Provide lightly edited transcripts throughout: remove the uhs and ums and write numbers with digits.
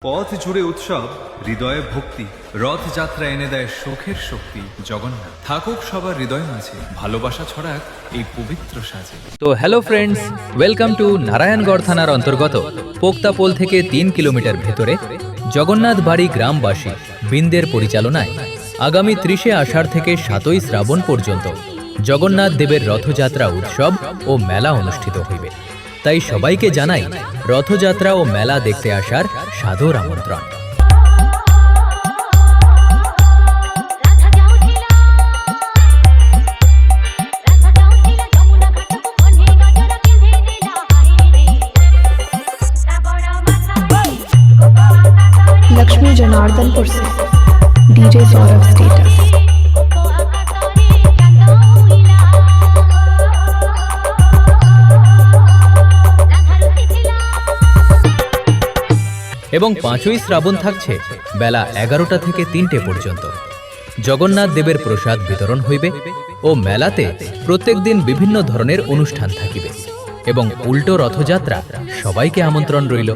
পথ জুড়ে উৎসব, হৃদয়ে ভক্তি, রথযাত্রা এনে দেয় সুখের শক্তি। জগন্নাথ থাকুক সবার হৃদয় মাঝে, ভালোবাসা ছড়াক এই পবিত্র সাজে। তো hello friends, welcome to Narayangarh থানার অন্তর্গত পোক্তাপোল থেকে 3 কিলোমিটার ভেতরে জগন্নাথ বাড়ি গ্রামবাসী বৃন্দের পরিচালনায় আগামী 30শে আষাঢ় থেকে 7ই শ্রাবণ পর্যন্ত জগন্নাথ দেবের রথযাত্রা উৎসব ও মেলা অনুষ্ঠিত হইবে। তাই সবাইকে জানাই রথযাত্রা ও মেলা দেখতে আসার সাদর আমন্ত্রণ। लक्ष्मी जनार्दनपुर से डीजे सौरभ स्टेटस। এবং 5ই শ্রাবণ থাকছে বেলা 11টা থেকে 3টে পর্যন্ত। জগন্নাথ দেবের প্রসাদ বিতরণ হইবে ও মেলাতে প্রত্যেক দিন বিভিন্ন ধরনের অনুষ্ঠান থাকিবে এবং উল্টো রথযাত্রা সবাইকে আমন্ত্রণ রইল।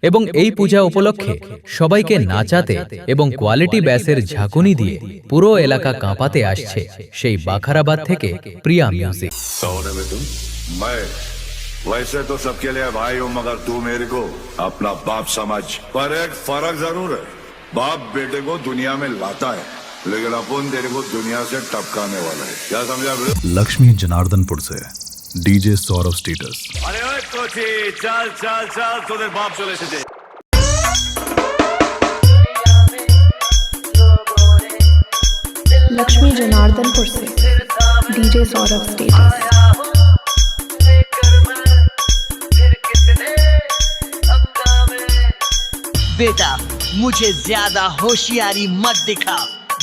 এবং এই পূজা উপলক্ষে সবাইকে নাচাতে এবং কোয়ালিটি ব্যাসের ঝাঁকুনি দিয়ে পুরো এলাকা কাঁপাতে আসছে সেই বাখারাবাদ থেকে প্রিয়া মিউজিক। वैसे तो सबके लिए भाई हूँ, मगर तू मेरे को अपना बाप समझ। पर एक फर्क जरूर है, बाप बेटे को दुनिया में लाता है, लेकिन अपन तेरे को दुनिया से टपकाने वाला है। क्या समझा? लक्ष्मी जनार्दनपुर से डीजे सौरभ स्टेटस। अरे ओए कोची, चल चल चल, তোদের বাপ চলে এসেছে। लक्ष्मी जनार्दनपुर से डीजे सौरभ स्टेटस। बेटा मुझे ज्यादा होशियारी मत दिखा,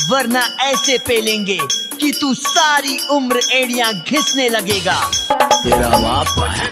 वरना ऐसे पेलेंगे कि तू सारी उम्र एड़ियां घिसने लगेगा। तेरा बाप है।